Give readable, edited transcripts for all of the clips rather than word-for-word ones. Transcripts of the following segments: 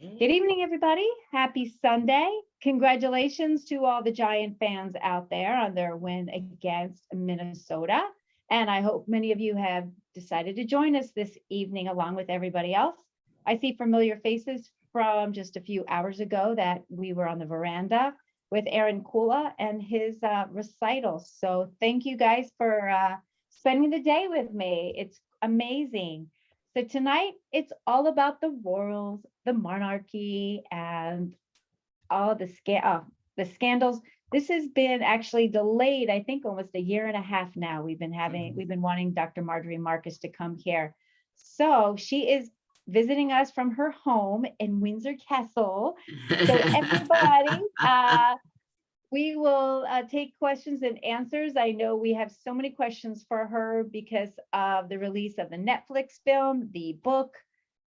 Good evening, everybody. Happy Sunday. Congratulations to all the Giant fans out there on their win against Minnesota. And I hope many of you have decided to join us this evening along with everybody else. I see familiar faces from just a few hours ago that we were on the veranda with Aaron Kula and his recital. So thank you guys for spending the day with me. It's amazing. So tonight, it's all about the royals, the monarchy, and all the scandals. This has been actually delayed, I think, almost a year and a half now. We've been wanting Dr. Margery Marcus to come here. So she is visiting us from her home in Windsor Castle. So everybody, we will take questions and answers. I know we have so many questions for her because of the release of the Netflix film, the book,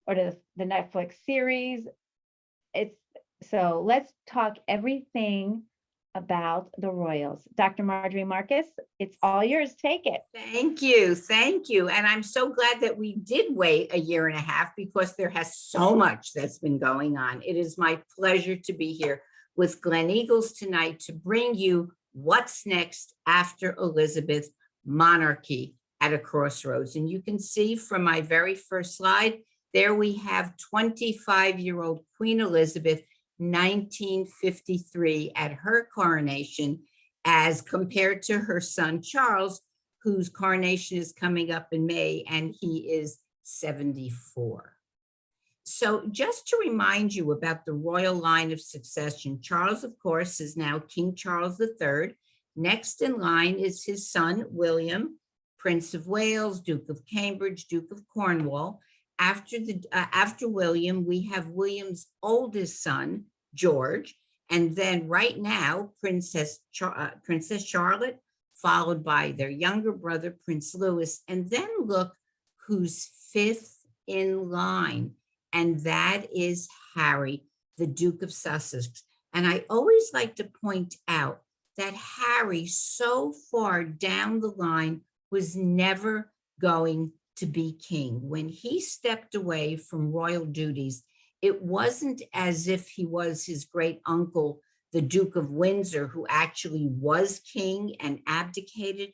or the Netflix series. So let's talk everything about the royals. Dr. Margery Marcus, it's all yours. Take it. Thank you. Thank you. And I'm so glad that we did wait a year and a half because there has so much that's been going on. It is my pleasure to be here with Gleneagles tonight to bring you what's next after Elizabeth, Monarchy at a Crossroads. And you can see from my very first slide, there we have 25-year-old Queen Elizabeth, 1953 at her coronation, as compared to her son Charles, whose coronation is coming up in May, and he is 74. So just to remind you about the royal line of succession, Charles, of course, is now King Charles III. Next in line is his son, William, Prince of Wales, Duke of Cambridge, Duke of Cornwall. After William, we have William's oldest son, George, and then right now, Princess Charlotte, followed by their younger brother, Prince Louis, and then look who's fifth in line. And that is Harry, the Duke of Sussex. And I always like to point out that Harry, so far down the line, was never going to be king. When he stepped away from royal duties, it wasn't as if he was his great uncle, the Duke of Windsor, who actually was king and abdicated.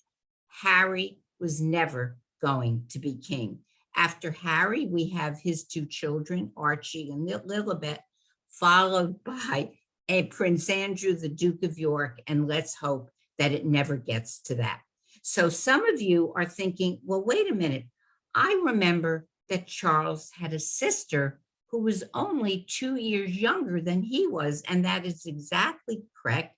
Harry was never going to be king. After Harry, we have his two children, Archie and Lilibet, followed by Prince Andrew, the Duke of York, and let's hope that it never gets to that. So some of you are thinking, well, wait a minute. I remember that Charles had a sister who was only 2 years younger than he was, and that is exactly correct.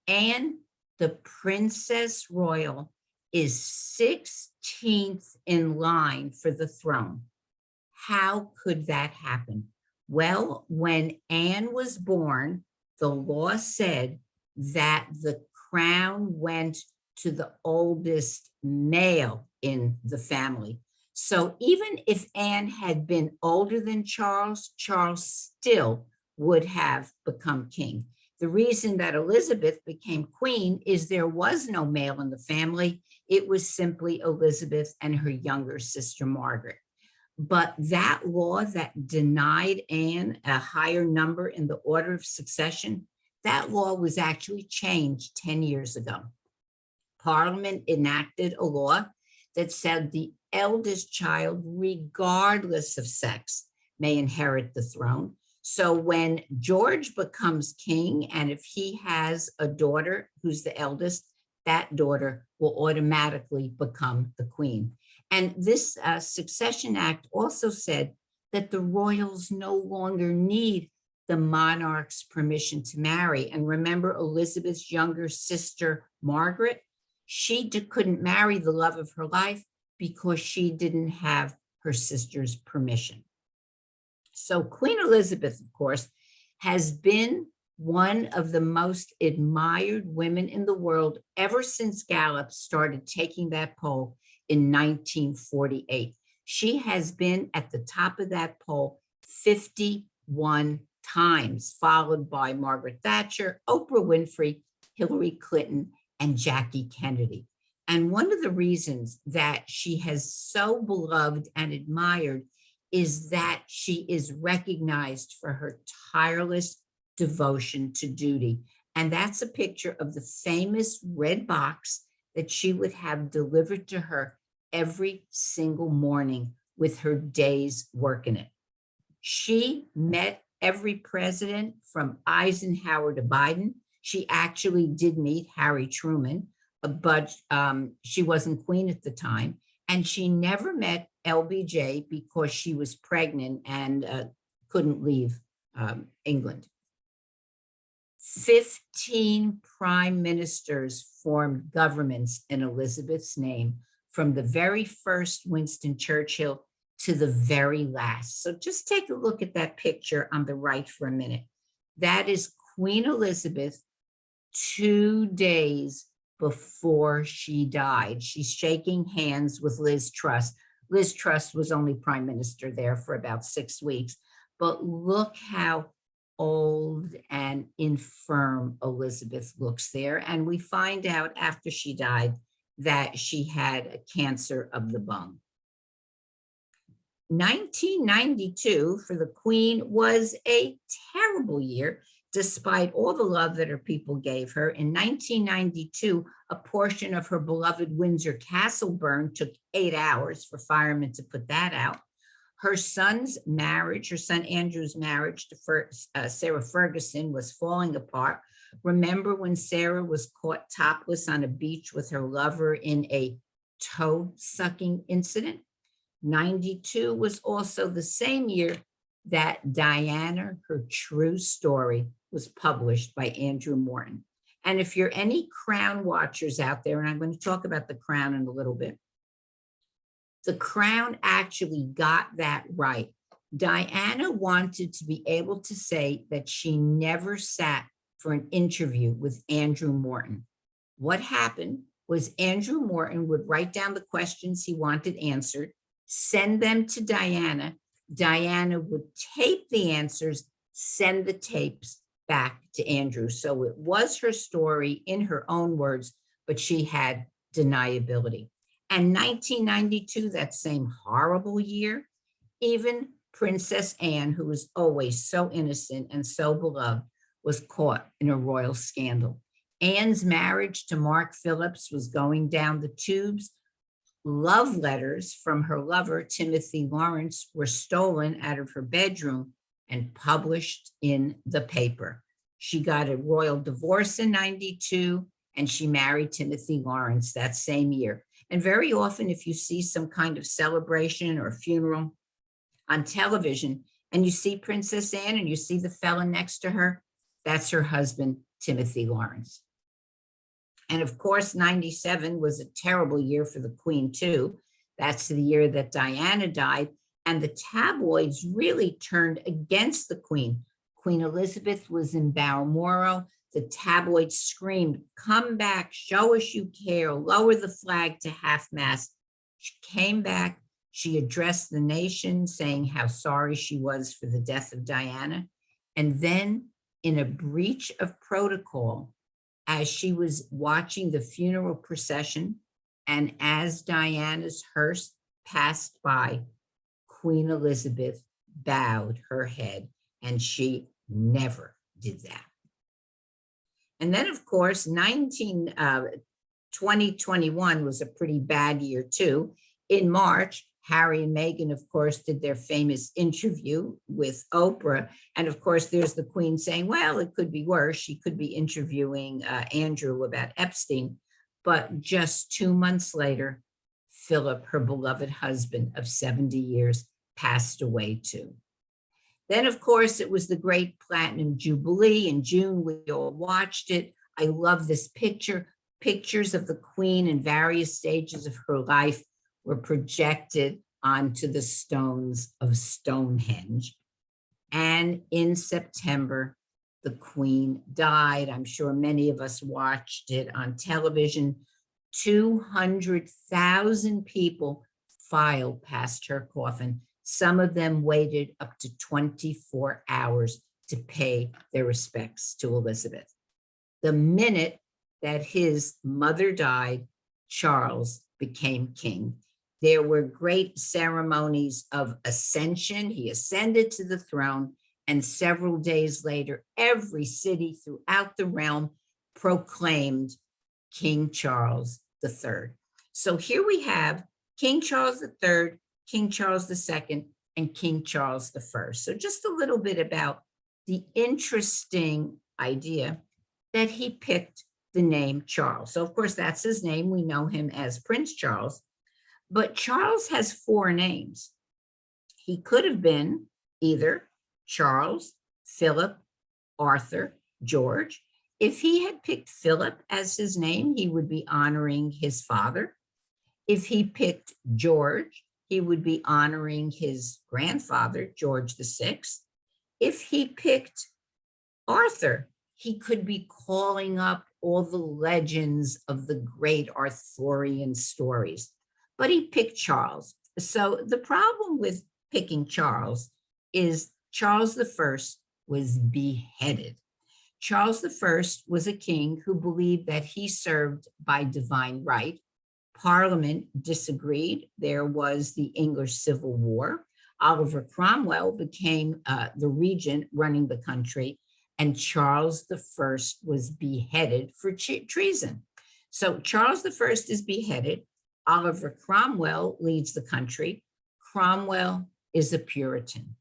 And the Princess Royal is 16th in line for the throne. How could that happen? Well, when Anne was born, the law said that the crown went to the oldest male in the family. So even if Anne had been older than Charles, Charles still would have become king. The reason that Elizabeth became queen is there was no male in the family. It was simply Elizabeth and her younger sister, Margaret. But that law that denied Anne a higher number in the order of succession, that law was actually changed 10 years ago. Parliament enacted a law that said the eldest child, regardless of sex, may inherit the throne. So when George becomes king, and if he has a daughter who's the eldest, that daughter will automatically become the queen. And this Succession Act also said that the royals no longer need the monarch's permission to marry. And remember Elizabeth's younger sister, Margaret? She couldn't marry the love of her life because she didn't have her sister's permission. So Queen Elizabeth, of course, has been one of the most admired women in the world ever since Gallup started taking that poll in 1948. She has been at the top of that poll 51 times, followed by Margaret Thatcher, Oprah Winfrey, Hillary Clinton, and Jackie Kennedy. And one of the reasons that she has so beloved and admired is that she is recognized for her tireless devotion to duty. And that's a picture of the famous red box that she would have delivered to her every single morning with her day's work in it. She met every president from Eisenhower to Biden. She actually did meet Harry Truman, but she wasn't queen at the time. And she never met LBJ because she was pregnant and couldn't leave England. 15 prime ministers formed governments in Elizabeth's name, from the very first Winston Churchill to the very last. So just take a look at that picture on the right for a minute. That is Queen Elizabeth 2 days before she died. She's shaking hands with Liz Truss. Liz Truss was only prime minister there for about 6 weeks, but look how old and infirm Elizabeth looks there. And we find out after she died that she had a cancer of the bone. 1992 for the Queen was a terrible year, despite all the love that her people gave her. In 1992, a portion of her beloved Windsor Castle burned. Took 8 hours for firemen to put that out. Her son's marriage, her son Andrew's marriage to Sarah Ferguson was falling apart. Remember when Sarah was caught topless on a beach with her lover in a toe-sucking incident? 92 was also the same year that Diana, her true story, was published by Andrew Morton. And if you're any Crown watchers out there, and I'm going to talk about the Crown in a little bit, the Crown actually got that right. Diana wanted to be able to say that she never sat for an interview with Andrew Morton. What happened was Andrew Morton would write down the questions he wanted answered, send them to Diana. Diana would tape the answers, send the tapes back to Andrew. So it was her story in her own words, but she had deniability. And 1992, that same horrible year, even Princess Anne, who was always so innocent and so beloved, was caught in a royal scandal. Anne's marriage to Mark Phillips was going down the tubes. Love letters from her lover, Timothy Lawrence, were stolen out of her bedroom and published in the paper. She got a royal divorce in 92, and she married Timothy Lawrence that same year. And very often, if you see some kind of celebration or funeral on television, and you see Princess Anne and you see the fella next to her, that's her husband, Timothy Lawrence. And of course, 97 was a terrible year for the Queen too. That's the year that Diana died. And the tabloids really turned against the Queen. Queen Elizabeth was in Balmoral. The tabloids screamed, "Come back, show us you care, lower the flag to half-mast." She came back. She addressed the nation saying how sorry she was for the death of Diana. And then, in a breach of protocol, as she was watching the funeral procession and as Diana's hearse passed by, Queen Elizabeth bowed her head, and she never did that. And then, of course, 2021 was a pretty bad year too. In March, Harry and Meghan, of course, did their famous interview with Oprah. And of course, there's the Queen saying, well, it could be worse. She could be interviewing Andrew about Epstein. But just 2 months later, Philip, her beloved husband of 70 years, passed away too. Then, of course, it was the Great Platinum Jubilee. In June, we all watched it. I love this picture. Pictures of the Queen in various stages of her life were projected onto the stones of Stonehenge. And in September, the Queen died. I'm sure many of us watched it on television. 200,000 people filed past her coffin. Some of them waited up to 24 hours to pay their respects to Elizabeth. The minute that his mother died, Charles became king. There were great ceremonies of ascension. He ascended to the throne, and several days later, every city throughout the realm proclaimed King Charles III. So here we have King Charles III, King Charles II, and King Charles I. So just a little bit about the interesting idea that he picked the name Charles. So of course, that's his name. We know him as Prince Charles, but Charles has four names. He could have been either Charles, Philip, Arthur, George. If he had picked Philip as his name, he would be honoring his father. If he picked George, he would be honoring his grandfather, George VI. If he picked Arthur, he could be calling up all the legends of the great Arthurian stories, but he picked Charles. So the problem with picking Charles is Charles I was beheaded. Charles I was a king who believed that he served by divine right. Parliament disagreed. There was the English Civil War. Oliver Cromwell became the regent running the country, and Charles I was beheaded for treason. So Charles I is beheaded. Oliver Cromwell leads the country. Cromwell is a Puritan.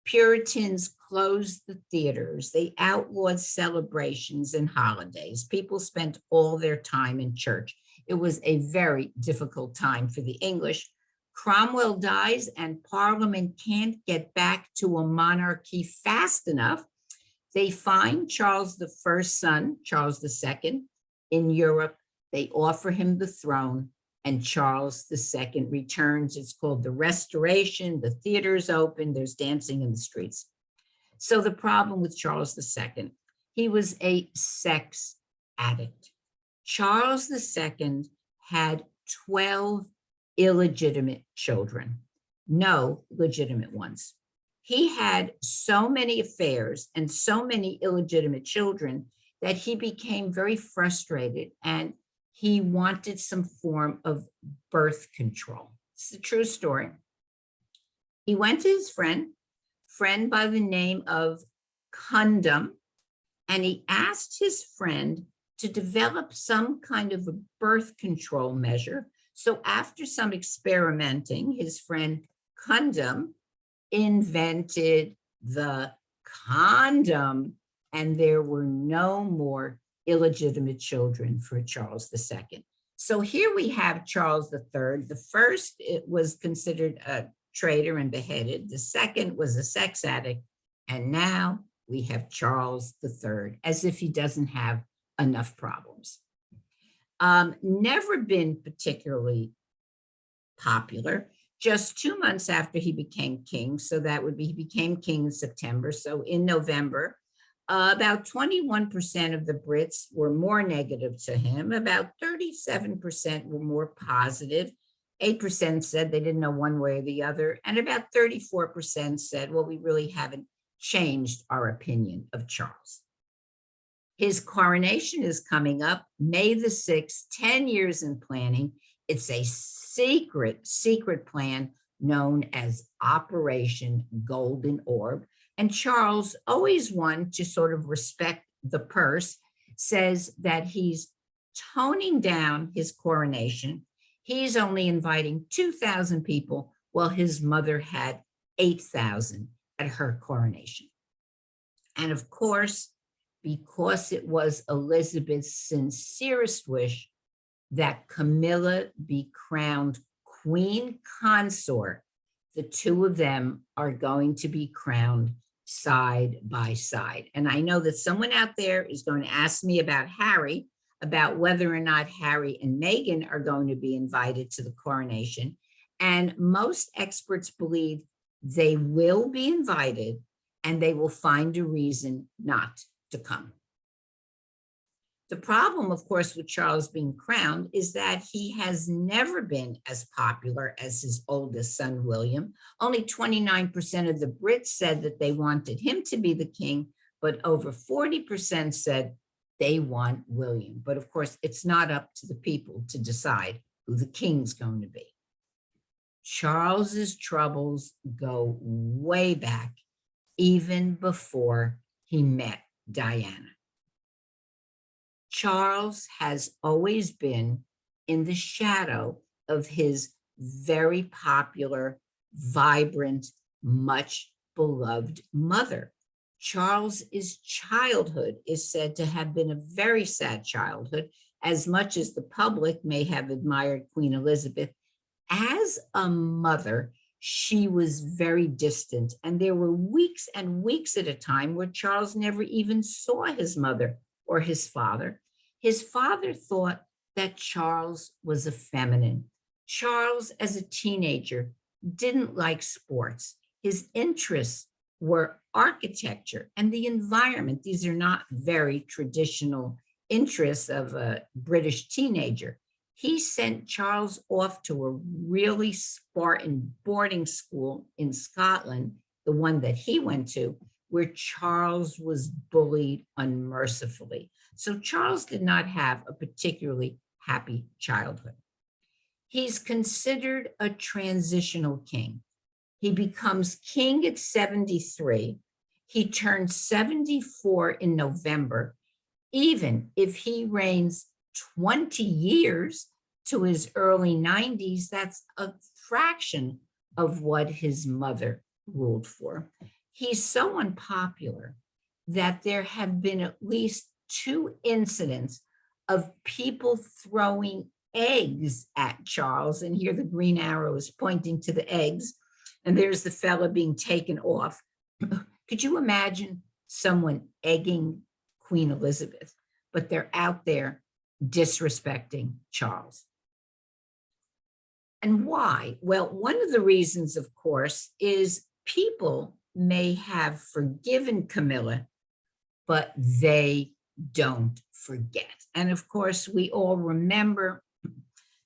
Puritans closed the theaters. They outlawed celebrations and holidays. People spent all their time in church. It was a very difficult time for the English. Cromwell dies, and Parliament can't get back to a monarchy fast enough. They find Charles I's son, Charles II, in Europe. They offer him the throne, and Charles II returns. It's called the Restoration. The theaters open. There's dancing in the streets. So the problem with Charles II, he was a sex addict. Charles II had 12 illegitimate children, no legitimate ones. He had so many affairs and so many illegitimate children that he became very frustrated, and he wanted some form of birth control. It's a true story. He went to his friend by the name of Cundum, and he asked his friend to develop some kind of a birth control measure. So after some experimenting, his friend Cundum invented the condom, and there were no more illegitimate children for Charles II. So here we have Charles III. The first, it was considered a traitor and beheaded. The second was a sex addict. And now we have Charles III, as if he doesn't have enough problems. Never been particularly popular. Just 2 months after he became king, so that would be, he became king in September. So in November, about 21% of the Brits were more negative to him. About 37% were more positive. 8% said they didn't know one way or the other. And about 34% said, well, we really haven't changed our opinion of Charles. His coronation is coming up May the 6th, 10 years in planning. It's a secret plan known as Operation Golden Orb. And Charles, always one to sort of respect the purse, says that he's toning down his coronation. He's only inviting 2,000 people, while his mother had 8,000 at her coronation. And of course, because it was Elizabeth's sincerest wish that Camilla be crowned queen consort, the two of them are going to be crowned side by side. And I know that someone out there is going to ask me about Harry, about whether or not Harry and Meghan are going to be invited to the coronation. And most experts believe they will be invited, and they will find a reason not to come. The problem, of course, with Charles being crowned is that he has never been as popular as his oldest son, William. Only 29% of the Brits said that they wanted him to be the king, but over 40% said they want William. But of course, it's not up to the people to decide who the king's going to be. Charles's troubles go way back, even before he met Diana. Charles has always been in the shadow of his very popular, vibrant, much beloved mother. Charles's childhood is said to have been a very sad childhood, as much as the public may have admired Queen Elizabeth. As a mother, she was very distant, and there were weeks and weeks at a time where Charles never even saw his mother or his father. His father thought that Charles was effeminate. Charles, as a teenager, didn't like sports. His interests were architecture and the environment. These are not very traditional interests of a British teenager. He sent Charles off to a really Spartan boarding school in Scotland, the one that he went to, where Charles was bullied unmercifully. So Charles did not have a particularly happy childhood. He's considered a transitional king. He becomes king at 73. He turns 74 in November. Even if he reigns 20 years to his early 90s, that's a fraction of what his mother ruled for. He's so unpopular that there have been at least 2 incidents of people throwing eggs at Charles. And here the green arrow is pointing to the eggs. And there's the fella being taken off. Could you imagine someone egging Queen Elizabeth? But they're out there disrespecting Charles. And why? Well, one of the reasons, of course, is people may have forgiven Camilla, but they don't forget. And of course, we all remember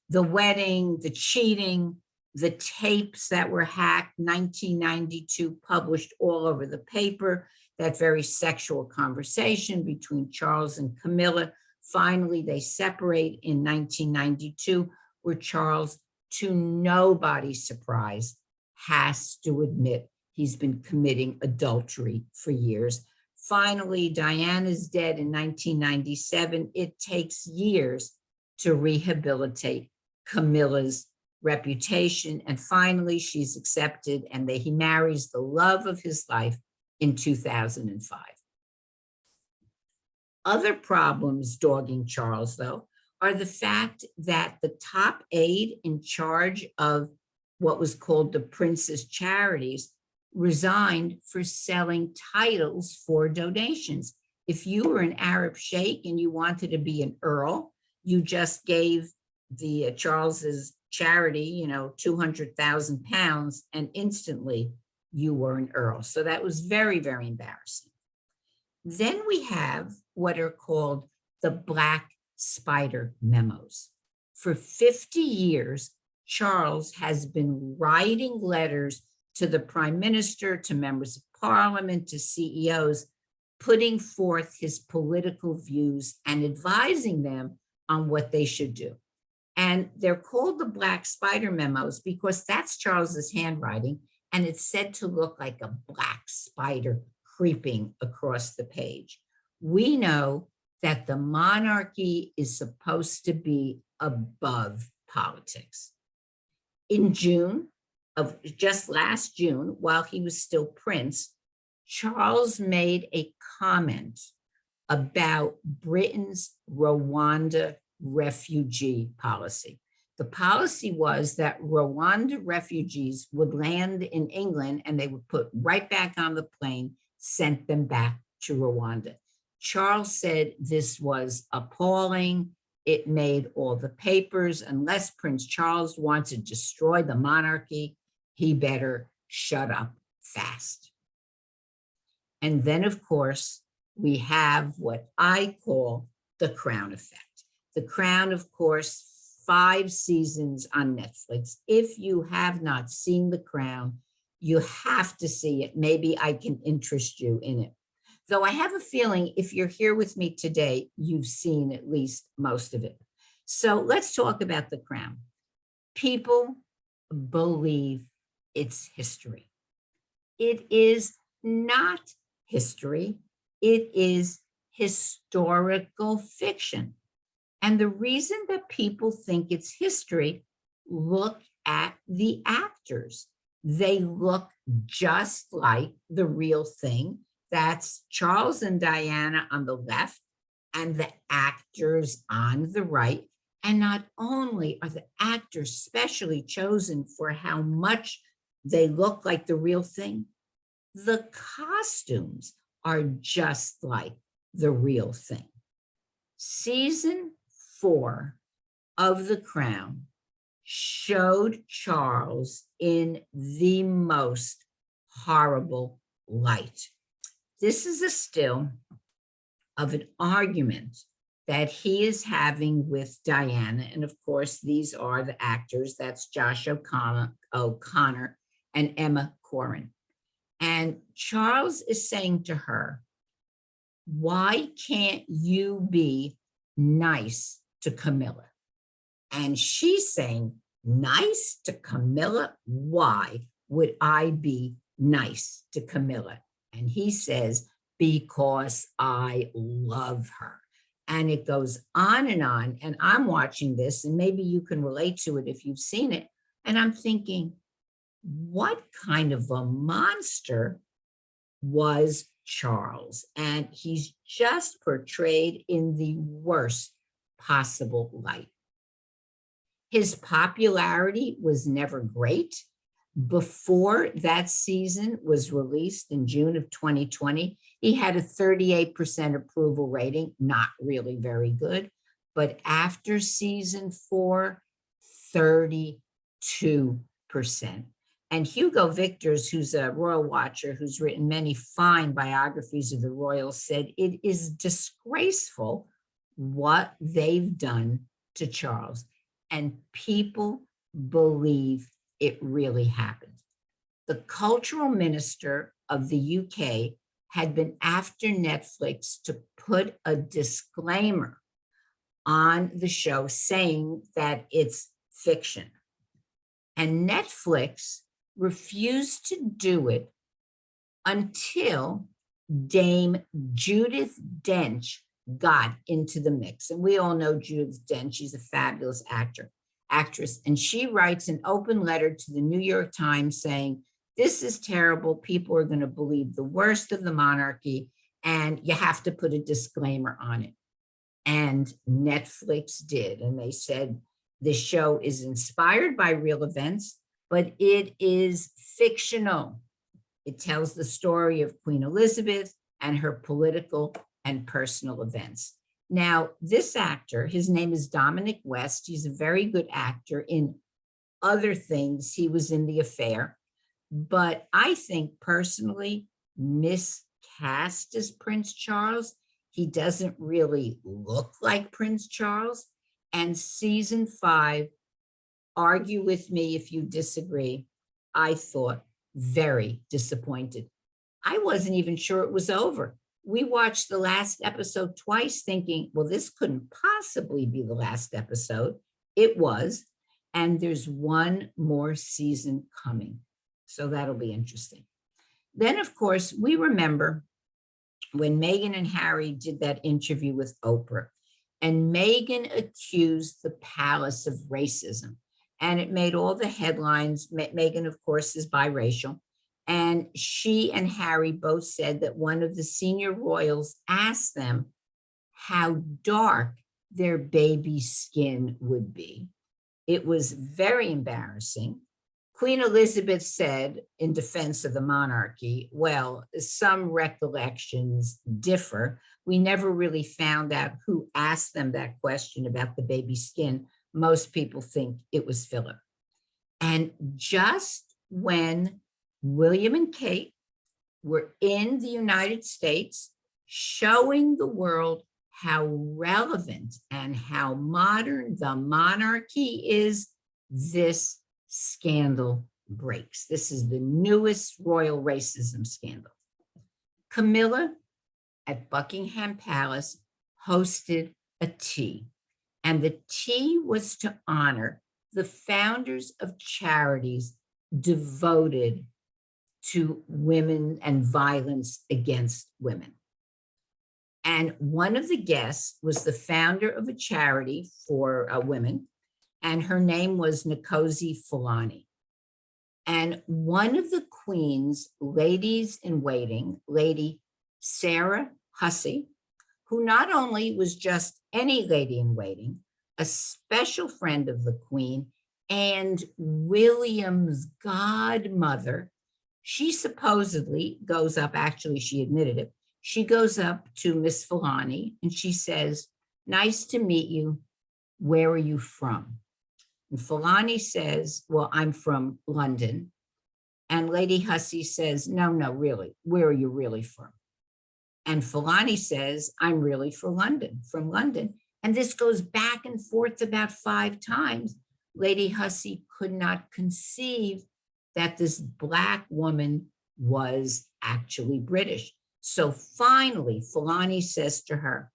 the wedding, the cheating, the tapes that were hacked, 1992, published all over the paper, that very sexual conversation between Charles and Camilla. Finally, they separate in 1992, where Charles, to nobody's surprise, has to admit he's been committing adultery for years. Finally, Diana's dead in 1997. It takes years to rehabilitate Camilla's reputation. And finally, she's accepted, and he marries the love of his life in 2005. Other problems dogging Charles, though, are the fact that the top aide in charge of what was called the Prince's Charities resigned for selling titles for donations. If you were an Arab sheikh and you wanted to be an earl, you just gave the Charles's charity, 200,000 pounds, and instantly you were an earl. So that was very, very embarrassing. Then we have what are called the Black Spider memos. For 50 years, Charles has been writing letters to the prime minister, to members of parliament, to CEOs, putting forth his political views and advising them on what they should do. And they're called the Black Spider memos because that's Charles's handwriting, and it's said to look like a black spider creeping across the page. We know that the monarchy is supposed to be above politics. In June of just last June, while he was still prince, Charles made a comment about Britain's Rwanda refugee policy. The policy was that Rwanda refugees would land in England and they would put right back on the plane, sent them back to Rwanda. Charles said this was appalling. It made all the papers. Unless Prince Charles wants to destroy the monarchy, he better shut up fast. And then, of course, we have what I call the Crown effect. The Crown, of course, 5 seasons on Netflix. If you have not seen The Crown, you have to see it. Maybe I can interest you in it. Though I have a feeling if you're here with me today, you've seen at least most of it. So let's talk about The Crown. People believe it's history. It is not history. It is historical fiction. And the reason that people think it's history, look at the actors. They look just like the real thing. That's Charles and Diana on the left and the actors on the right. And not only are the actors specially chosen for how much they look like the real thing, the costumes are just like the real thing. Season 4 of The Crown showed Charles in the most horrible light. This is a still of an argument that he is having with Diana. And of course, these are the actors. That's Josh O'Connor and Emma Corrin. And Charles is saying to her, why can't you be nice to Camilla? And she's saying, nice to Camilla? Why would I be nice to Camilla? And he says, because I love her. And it goes on. And I'm watching this, and maybe you can relate to it if you've seen it. And I'm thinking, what kind of a monster was Charles? And he's just portrayed in the worst possible light. His popularity was never great. Before that season was released in June of 2020, he had a 38% approval rating, not really very good. But after season 4, 32%. And Hugo Victors, who's a royal watcher, who's written many fine biographies of the royals, said it is disgraceful what they've done to Charles. And people believe it really happened. The cultural minister of the UK had been after Netflix to put a disclaimer on the show saying that it's fiction. And Netflix refused to do it until Dame Judith Dench got into the mix. And we all know Judith Dench. She's a fabulous actress. And she writes an open letter to the New York Times saying, this is terrible. People are going to believe the worst of the monarchy, and you have to put a disclaimer on it. And Netflix did. And they said, the show is inspired by real events, but it is fictional. It tells the story of Queen Elizabeth and her political and personal events. Now, this actor, his name is Dominic West. He's a very good actor in other things. He was in The Affair, but I think personally miscast as Prince Charles. He doesn't really look like Prince Charles. And season 5, argue with me if you disagree, I thought very disappointed. I wasn't even sure it was over. We watched the last episode twice thinking, well, this couldn't possibly be the last episode. It was. And there's one more season coming. So that'll be interesting. Then, of course, we remember when Meghan and Harry did that interview with Oprah, and Meghan accused the palace of racism. And it made all the headlines. Meghan, of course, is biracial. And she and Harry both said that one of the senior royals asked them how dark their baby's skin would be. It was very embarrassing. Queen Elizabeth said in defense of the monarchy, well, some recollections differ. We never really found out who asked them that question about the baby's skin. Most people think it was Philip. And just when William and Kate were in the United States, showing the world how relevant and how modern the monarchy is, this scandal breaks. This is the newest royal racism scandal. Camilla at Buckingham Palace hosted a tea, and the tea was to honor the founders of charities devoted to women and violence against women. And one of the guests was the founder of a charity for women, and her name was Nkosi Fulani. And one of the Queen's ladies in waiting, Lady Sarah Hussey, who not only was just any lady in waiting, a special friend of the Queen and William's godmother, she supposedly goes up, actually she admitted it, she goes up to Miss Fulani and she says, "Nice to meet you. Where are you from?" And Fulani says, "Well, I'm from London." And Lady Hussey says, no, really, where are you really from?" And Fulani says, "I'm really from London. And this goes back and forth about 5 times. Lady Hussey could not conceive that this Black woman was actually British. So finally, Fulani says to her,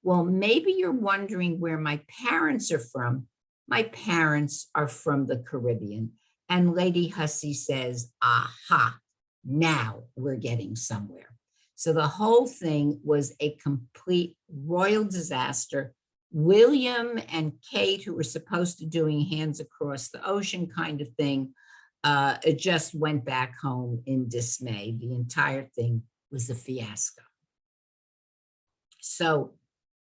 "Well, maybe you're wondering where my parents are from. My parents are from the Caribbean." And Lady Hussey says, "Aha, now we're getting somewhere." So the whole thing was a complete royal disaster. William and Kate, who were supposed to doing hands across the ocean kind of thing, it just went back home in dismay. The entire thing was a fiasco. So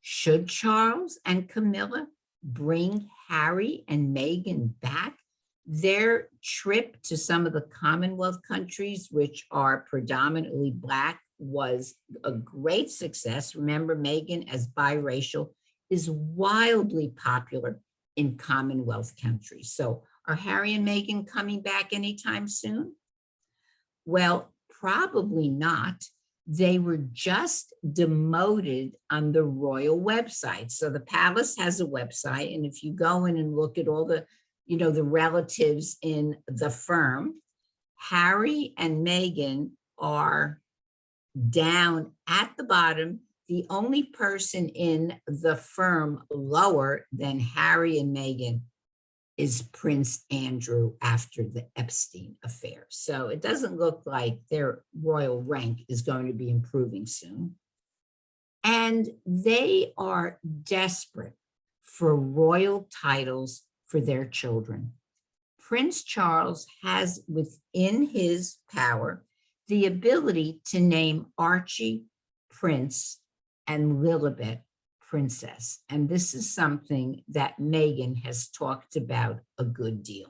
should Charles and Camilla bring Harry and Meghan back? Their trip to some of the Commonwealth countries, which are predominantly Black, was a great success. Remember, Meghan, as biracial, is wildly popular in Commonwealth countries. So are Harry and Meghan coming back anytime soon? Well, probably not. They were just demoted on the royal website. So the palace has a website, and if you go in and look at all the, the relatives in the firm, Harry and Meghan are down at the bottom. The only person in the firm lower than Harry and Meghan is Prince Andrew after the Epstein affair. So it doesn't look like their royal rank is going to be improving soon. And they are desperate for royal titles for their children. Prince Charles has within his power the ability to name Archie Prince and Lilibet Princess. And this is something that Meghan has talked about a good deal.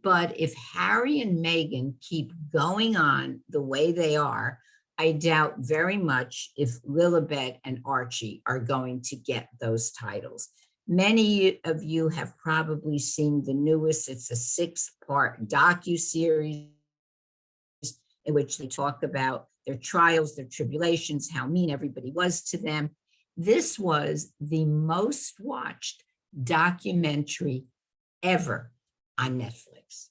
But if Harry and Meghan keep going on the way they are, I doubt very much if Lilibet and Archie are going to get those titles. Many of you have probably seen the newest, it's a 6-part docuseries in which they talk about their trials, their tribulations, how mean everybody was to them. This was the most watched documentary ever on Netflix.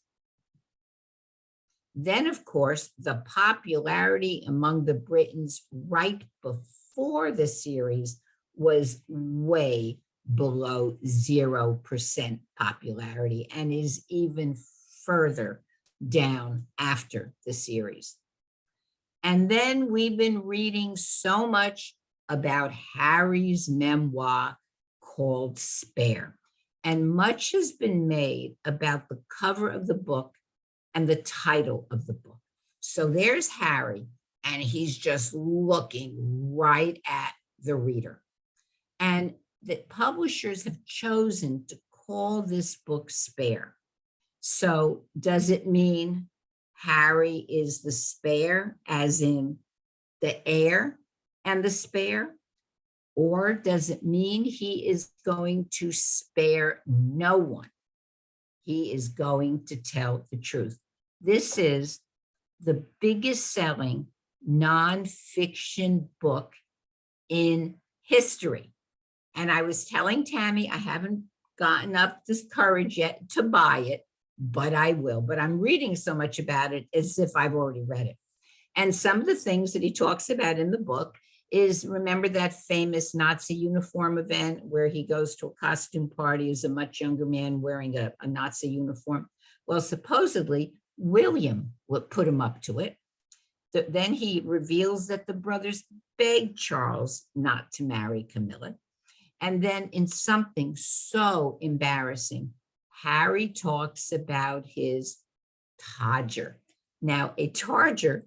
Then, of course, the popularity among the Britons right before the series was way below 0% popularity and is even further down after the series. And then we've been reading so much about Harry's memoir called Spare. And much has been made about the cover of the book and the title of the book. So there's Harry, and he's just looking right at the reader. And the publishers have chosen to call this book Spare. So does it mean Harry is the spare, as in the heir and the spare? Or does it mean he is going to spare no one? He is going to tell the truth. This is the biggest selling nonfiction book in history. And I was telling Tammy, I haven't gotten up this courage yet to buy it, but I will. But I'm reading so much about it as if I've already read it. And some of the things that he talks about in the book is, remember that famous Nazi uniform event where he goes to a costume party as a much younger man wearing a Nazi uniform? Well, supposedly William would put him up to it. Then he reveals that the brothers begged Charles not to marry Camilla. And then in something so embarrassing, Harry talks about his todger. Now, a todger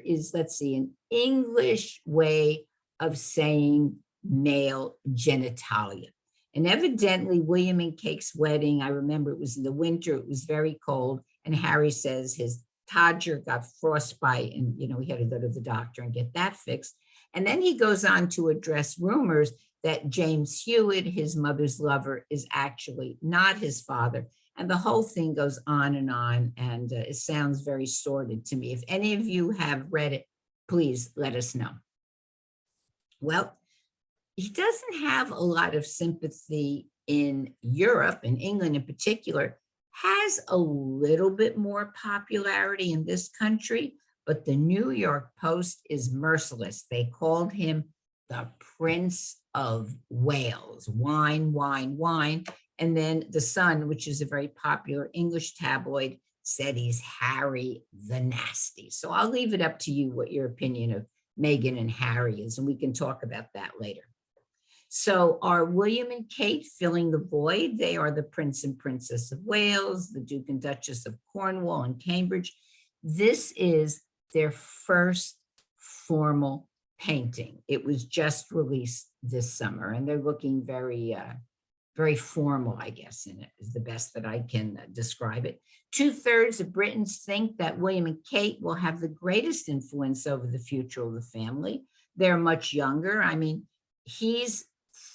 is, let's see, an English way of saying male genitalia. And evidently, William and Kate's wedding, I remember it was in the winter, it was very cold, and Harry says his todger got frostbite and, he had to go to the doctor and get that fixed. And then he goes on to address rumors that James Hewitt, his mother's lover, is actually not his father. And the whole thing goes on, and it sounds very sordid to me. If any of you have read it, please let us know. Well, he doesn't have a lot of sympathy in Europe, in England in particular, has a little bit more popularity in this country, but the New York Post is merciless. They called him the Prince of Wales, wine, wine, wine. And then the Sun, which is a very popular English tabloid, said he's Harry the Nasty. So I'll leave it up to you what your opinion of Meghan and Harry is, and we can talk about that later. So are William and Kate filling the void? They are the Prince and Princess of Wales, the Duke and Duchess of Cornwall and Cambridge. This is their first formal painting. It was just released this summer, and they're looking very, very formal, I guess, in it is the best that I can describe it. 2/3 of Britons think that William and Kate will have the greatest influence over the future of the family. They're much younger. I mean, he's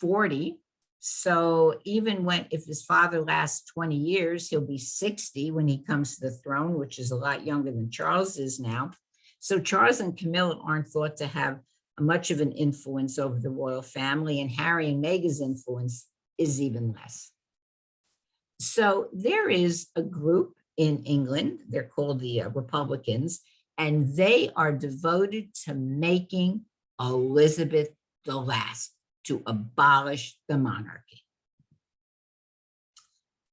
40. So even if his father lasts 20 years, he'll be 60 when he comes to the throne, which is a lot younger than Charles is now. So Charles and Camilla aren't thought to have much of an influence over the royal family, and Harry and Meghan's influence is even less. So there is a group in England, they're called the Republicans, and they are devoted to making Elizabeth the last, to abolish the monarchy.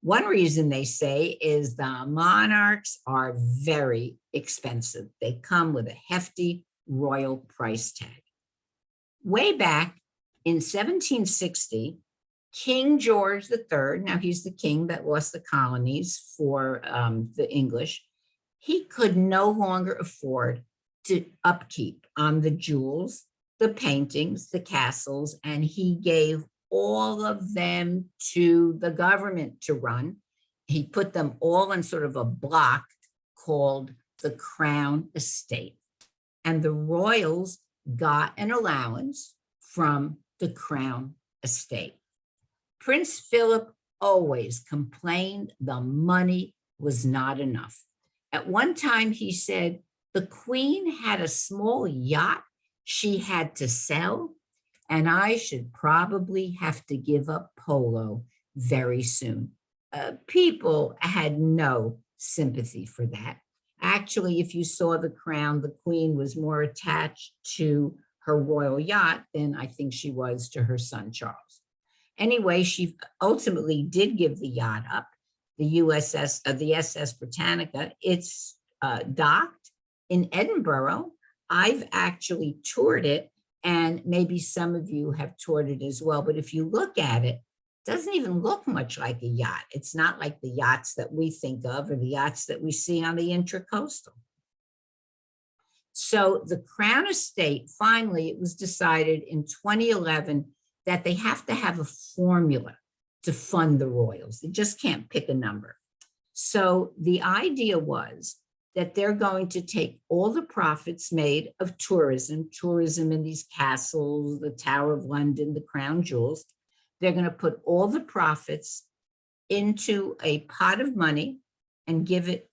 One reason they say is the monarchs are very expensive. They come with a hefty royal price tag. Way back in 1760, King George III, now he's the king that lost the colonies for the English, he could no longer afford to upkeep on the jewels, the paintings, the castles, and he gave all of them to the government to run. He put them all in sort of a block called the Crown Estate. And the royals got an allowance from the Crown Estate. Prince Philip always complained the money was not enough. At one time, he said the Queen had a small yacht she had to sell, and I should probably have to give up polo very soon. People had no sympathy for that. Actually, if you saw the crown, the Queen was more attached to her royal yacht than I think she was to her son, Charles. Anyway, she ultimately did give the yacht up, the SS Britannica. It's docked in Edinburgh. I've actually toured it, and maybe some of you have toured it as well. But if you look at it, it doesn't even look much like a yacht. It's not like the yachts that we think of or the yachts that we see on the Intracoastal. So the Crown Estate, finally, it was decided in 2011 that they have to have a formula to fund the royals. They just can't pick a number. So the idea was that they're going to take all the profits made of tourism in these castles, the Tower of London, the crown jewels. They're going to put all the profits into a pot of money and give it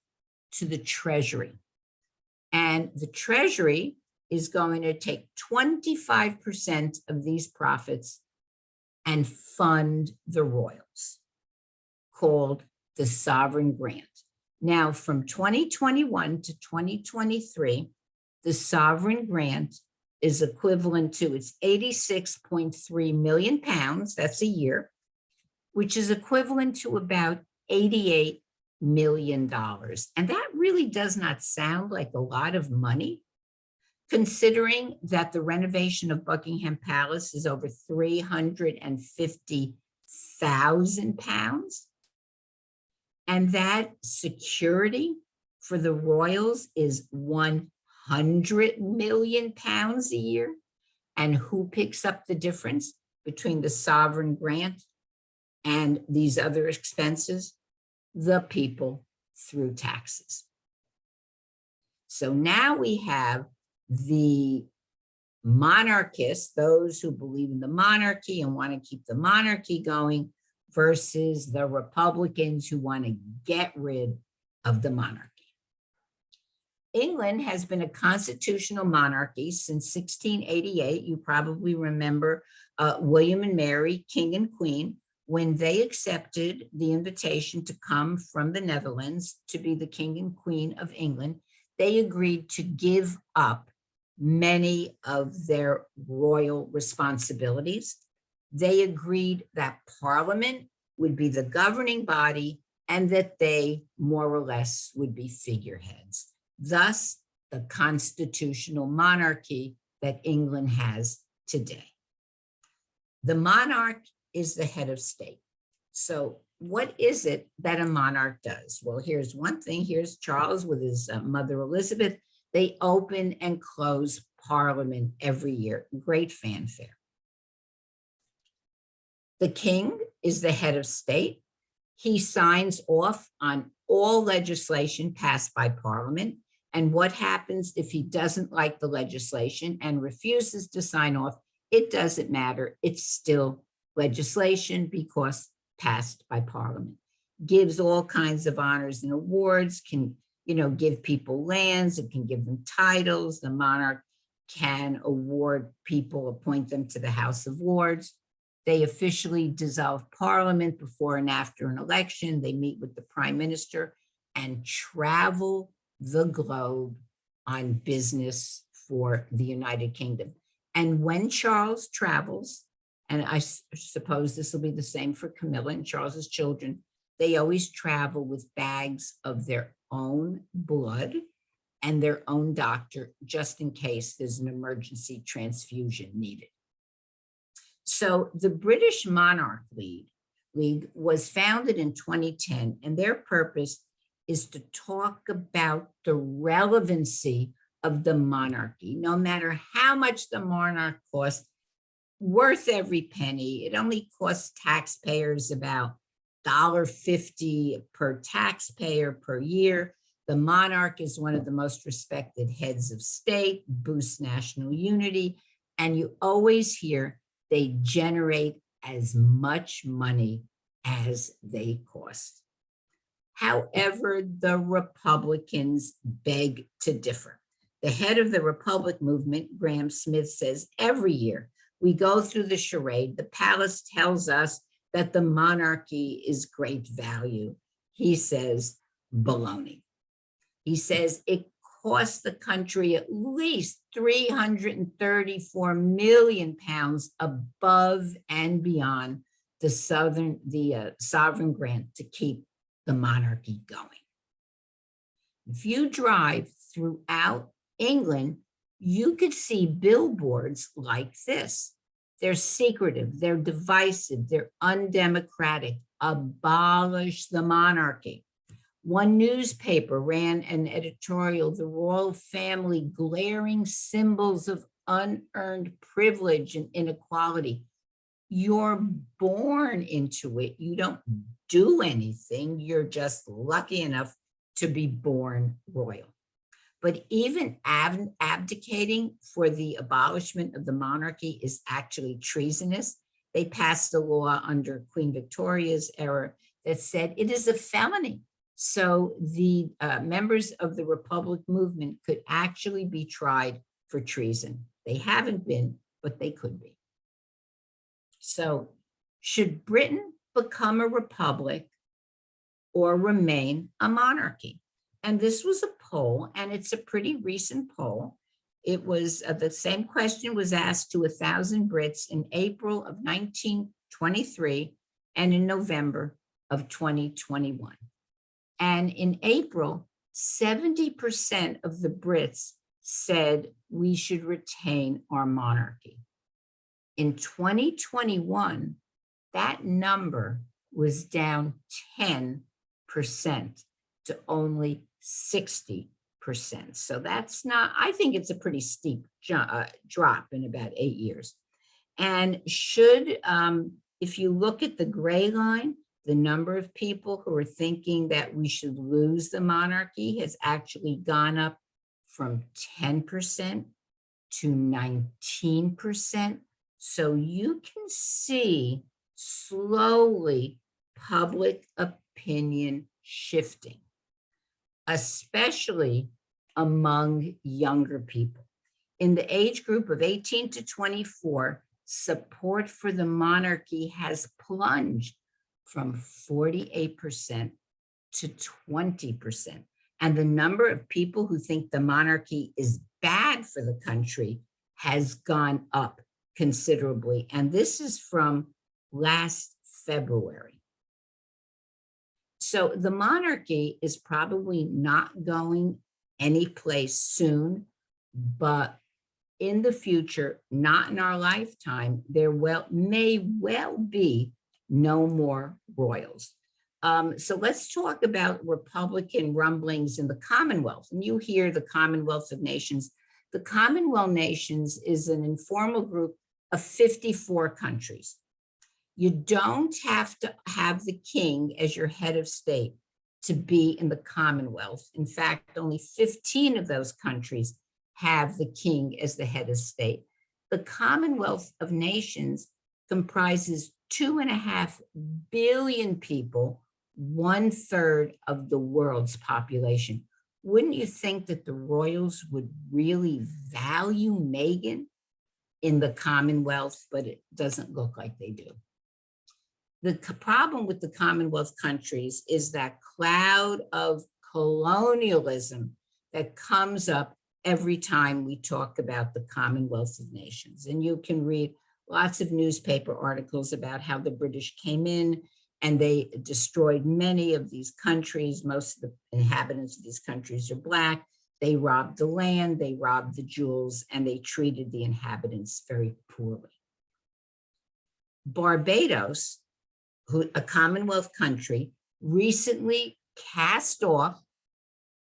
to the Treasury. And the Treasury is going to take 25% of these profits and fund the royals, called the sovereign grant. Now, from 2021 to 2023, the sovereign grant is equivalent to, it's 86.3 million pounds, that's a year, which is equivalent to about $88 million. And that really does not sound like a lot of money, considering that the renovation of Buckingham Palace is over 350,000 pounds. And that security for the royals is 100 million pounds a year. And who picks up the difference between the sovereign grant and these other expenses? The people through taxes. So now we have the monarchists, those who believe in the monarchy and want to keep the monarchy going, versus the Republicans who want to get rid of the monarchy. England has been a constitutional monarchy since 1688. You probably remember William and Mary, King and Queen, when they accepted the invitation to come from the Netherlands to be the King and Queen of England. They agreed to give up many of their royal responsibilities. They agreed that Parliament would be the governing body and that they more or less would be figureheads. Thus, the constitutional monarchy that England has today. The monarch is the head of state. So what is it that a monarch does? Well, here's one thing. Here's Charles with his mother Elizabeth. They open and close Parliament every year. Great fanfare. The king is the head of state. He signs off on all legislation passed by Parliament. And what happens if he doesn't like the legislation and refuses to sign off? It doesn't matter. It's still legislation because passed by Parliament. Gives all kinds of honors and awards, can, give people lands, it can give them titles. The monarch can award people, appoint them to the House of Lords. They officially dissolve Parliament before and after an election. They meet with the Prime Minister and travel the globe on business for the United Kingdom. And when Charles travels, and I suppose this will be the same for Camilla and Charles's children, they always travel with bags of their own blood and their own doctor, just in case there's an emergency transfusion needed. So the British Monarch League was founded in 2010, and their purpose is to talk about the relevancy of the monarchy. No matter how much the monarch costs, worth every penny. It only costs taxpayers about $1.50 per taxpayer per year. The monarch is one of the most respected heads of state, boosts national unity, and you always hear they generate as much money as they cost. However, the Republicans beg to differ. The head of the Republic movement, Graham Smith, says every year we go through the charade. The palace tells us that the monarchy is great value. He says baloney. He says it costs the country at least 334 million pounds above and beyond the sovereign grant to keep the monarchy going. If you drive throughout England, you could see billboards like this. They're secretive, they're divisive, they're undemocratic. Abolish the monarchy. One newspaper ran an editorial, the royal family glaring symbols of unearned privilege and inequality. You're born into it. You don't do anything. You're just lucky enough to be born royal. But even abdicating for the abolishment of the monarchy is actually treasonous. They passed a law under Queen Victoria's era that said it is a felony. So the members of the Republic movement could actually be tried for treason. They haven't been, but they could be. So should Britain become a republic or remain a monarchy? And this was a poll, and it's a pretty recent poll. It was the same question was asked to 1,000 Brits in April of 1923 and in November of 2021. And in April, 70% of the Brits said we should retain our monarchy. In 2021, that number was down 10% to only 60%. So that's not, I think it's a pretty steep drop in about 8 years. And if you look at the gray line, the number of people who are thinking that we should lose the monarchy has actually gone up from 10% to 19%. So you can see slowly public opinion shifting, especially among younger people. In the age group of 18 to 24, support for the monarchy has plunged from 48% to 20%. And the number of people who think the monarchy is bad for the country has gone up considerably. And this is from last February. So the monarchy is probably not going anyplace soon, but in the future, not in our lifetime, there may well be no more royals. So let's talk about Republican rumblings in the Commonwealth. And you hear the Commonwealth of Nations. The Commonwealth Nations is an informal group of 54 countries. You don't have to have the king as your head of state to be in the Commonwealth. In fact, only 15 of those countries have the king as the head of state. The Commonwealth of Nations comprises 2.5 billion people, 1/3 of the world's population. Wouldn't you think that the royals would really value Meghan in the Commonwealth? But it doesn't look like they do. The problem with the Commonwealth countries is that cloud of colonialism that comes up every time we talk about the Commonwealth of Nations. And you can read lots of newspaper articles about how the British came in and they destroyed many of these countries. Most of the inhabitants of these countries are Black. They robbed the land, they robbed the jewels, and they treated the inhabitants very poorly. Barbados, a Commonwealth country, recently cast off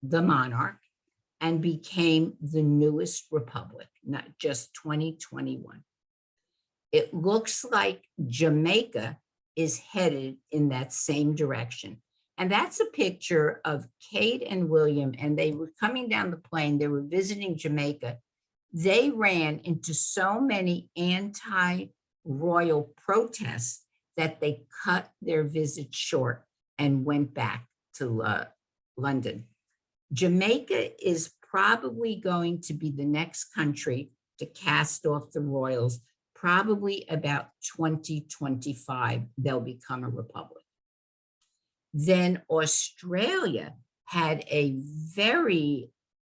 the monarch and became the newest republic, not just 2021. It looks like Jamaica is headed in that same direction. And that's a picture of Kate and William, and they were coming down the plane, they were visiting Jamaica. They ran into so many anti-royal protests that they cut their visit short and went back to London. Jamaica is probably going to be the next country to cast off the royals. Probably about 2025, they'll become a republic. Then Australia had a very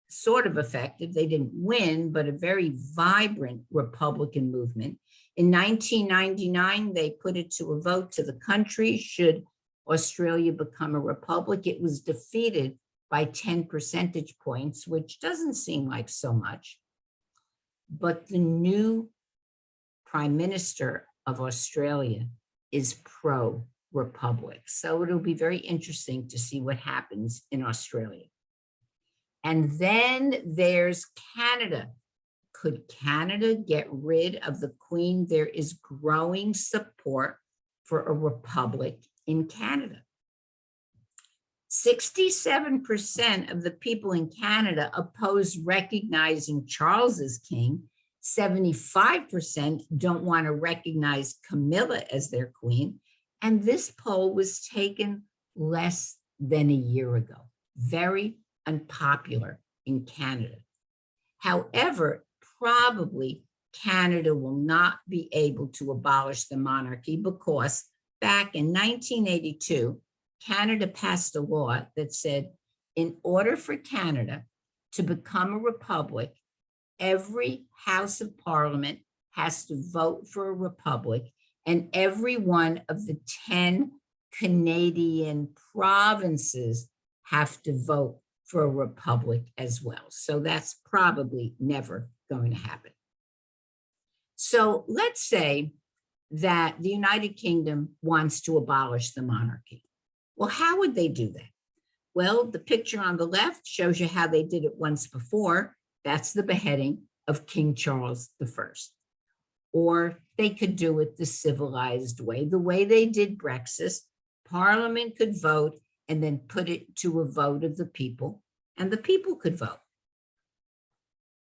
sort of effective, they didn't win, but a very vibrant Republican movement. In 1999, they put it to a vote to the country, should Australia become a republic. It was defeated by 10 percentage points, which doesn't seem like so much. But the new Prime Minister of Australia is pro-republic. So it'll be very interesting to see what happens in Australia. And then there's Canada. Could Canada get rid of the Queen? There is growing support for a republic in Canada. 67% of the people in Canada oppose recognizing Charles as king. 75% don't want to recognize Camilla as their queen. And this poll was taken less than a year ago. Very unpopular in Canada. However, probably Canada will not be able to abolish the monarchy because back in 1982, Canada passed a law that said, in order for Canada to become a republic, every House of Parliament has to vote for a republic, and every one of the 10 Canadian provinces have to vote for a republic as well. So that's probably never going to happen. So let's say that the United Kingdom wants to abolish the monarchy. Well, how would they do that? Well, the picture on the left shows you how they did it once before. That's the beheading of King Charles I. Or they could do it the civilized way, the way they did Brexit. Parliament could vote and then put it to a vote of the people, and the people could vote.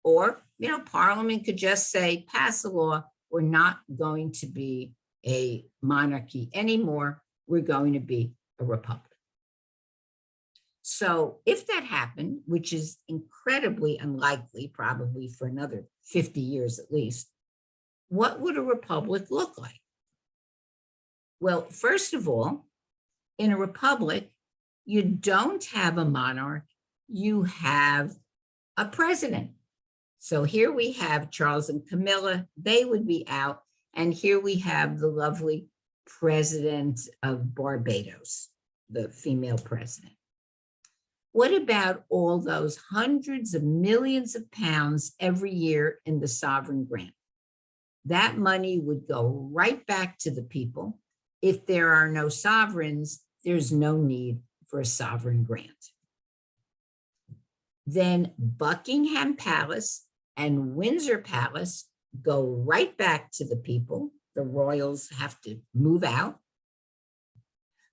Or, Parliament could just say, pass a law, we're not going to be a monarchy anymore, we're going to be a republic. So if that happened, which is incredibly unlikely, probably for another 50 years at least, what would a republic look like? Well, first of all, in a republic, you don't have a monarch, you have a president. So here we have Charles and Camilla, they would be out. And here we have the lovely president of Barbados, the female president. What about all those hundreds of millions of pounds every year in the sovereign grant? That money would go right back to the people. If there are no sovereigns, there's no need for a sovereign grant. Then Buckingham Palace and Windsor Palace go right back to the people. The royals have to move out.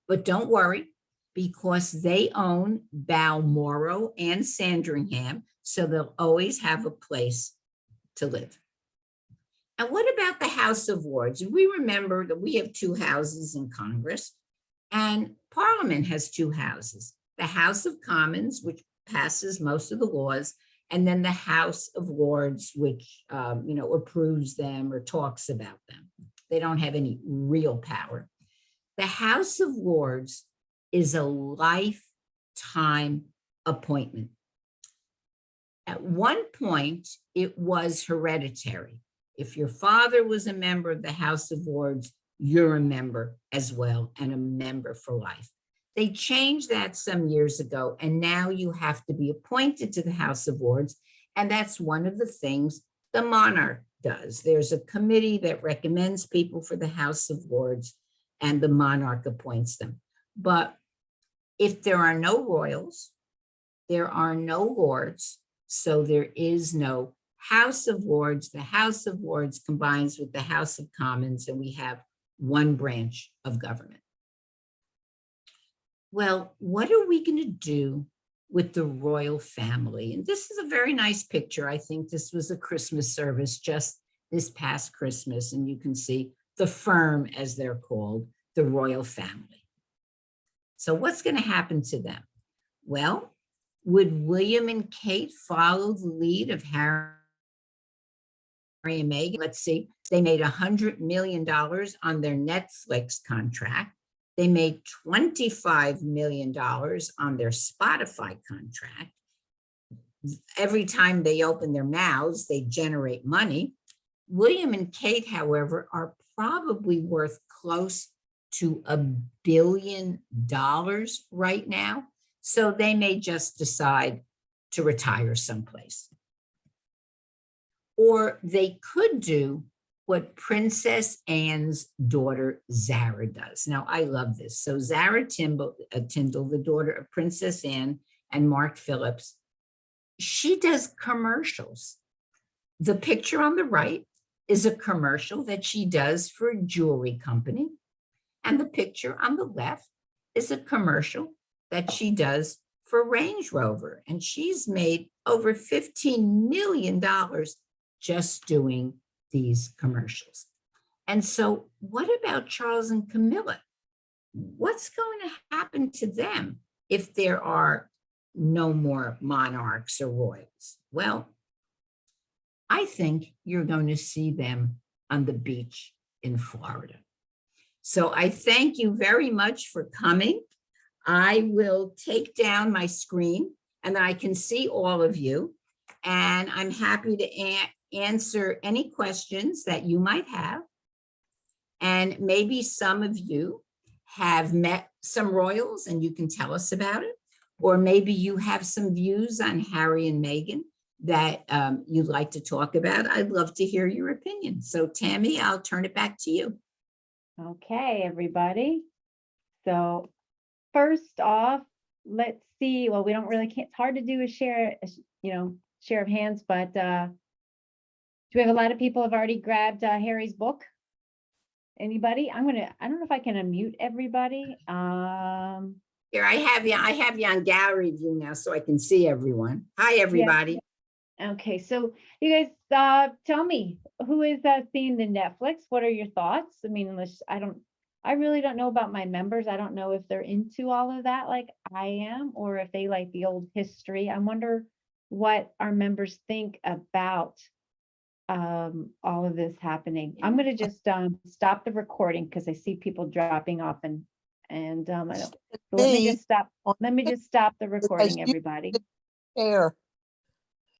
But don't worry, because they own Balmoral and Sandringham, so they'll always have a place to live. And what about the House of Lords? We remember that we have two houses in Congress, and Parliament has two houses, the House of Commons, which passes most of the laws, and then the House of Lords, which approves them or talks about them. They don't have any real power. The House of Lords is a lifetime appointment. At one point, it was hereditary. If your father was a member of the House of Lords, you're a member as well, and a member for life. They changed that some years ago, and now you have to be appointed to the House of Lords, and that's one of the things the monarch does. There's a committee that recommends people for the House of Lords, and the monarch appoints them. But if there are no royals, there are no lords, so there is no House of Lords. The House of Lords combines with the House of Commons, and we have one branch of government. Well, what are we going to do with the royal family? And this is a very nice picture. I think this was a Christmas service just this past Christmas, and you can see the firm, as they're called, the royal family. So what's going to happen to them? Well, would William and Kate follow the lead of Harry and Meghan? Let's see, they made $100 million on their Netflix contract. They made $25 million on their Spotify contract. Every time they open their mouths, they generate money. William and Kate, however, are probably worth close to $1 billion right now. So they may just decide to retire someplace. Or they could do what Princess Anne's daughter Zara does. Now, I love this. So Zara Tindall, the daughter of Princess Anne and Mark Phillips, she does commercials. The picture on the right is a commercial that she does for a jewelry company. And the picture on the left is a commercial that she does for Range Rover. And she's made over $15 million just doing these commercials. And so what about Charles and Camilla? What's going to happen to them if there are no more monarchs or royals? Well, I think you're going to see them on the beach in Florida. So I thank you very much for coming. I will take down my screen and I can see all of you. And I'm happy to answer any questions that you might have. And maybe some of you have met some royals and you can tell us about it. Or maybe you have some views on Harry and Meghan that you'd like to talk about. I'd love to hear your opinion. So Tammy, I'll turn it back to you. Okay, everybody. So first off, let's see. Well, we don't really, it's hard to do a share, share of hands, but do we have a lot of people have already grabbed Harry's book? Anybody? I don't know if I can unmute everybody. Here, I have you on gallery view now so I can see everyone. Hi, everybody. Okay, so you guys tell me, who is seeing the Netflix? What are your thoughts? I mean, I really don't know about my members. I don't know if they're into all of that like I am, or if they like the old history. I wonder what our members think about all of this happening. I'm going to just stop the recording because I see people dropping off and I don't, so let me just stop the recording, everybody. Share.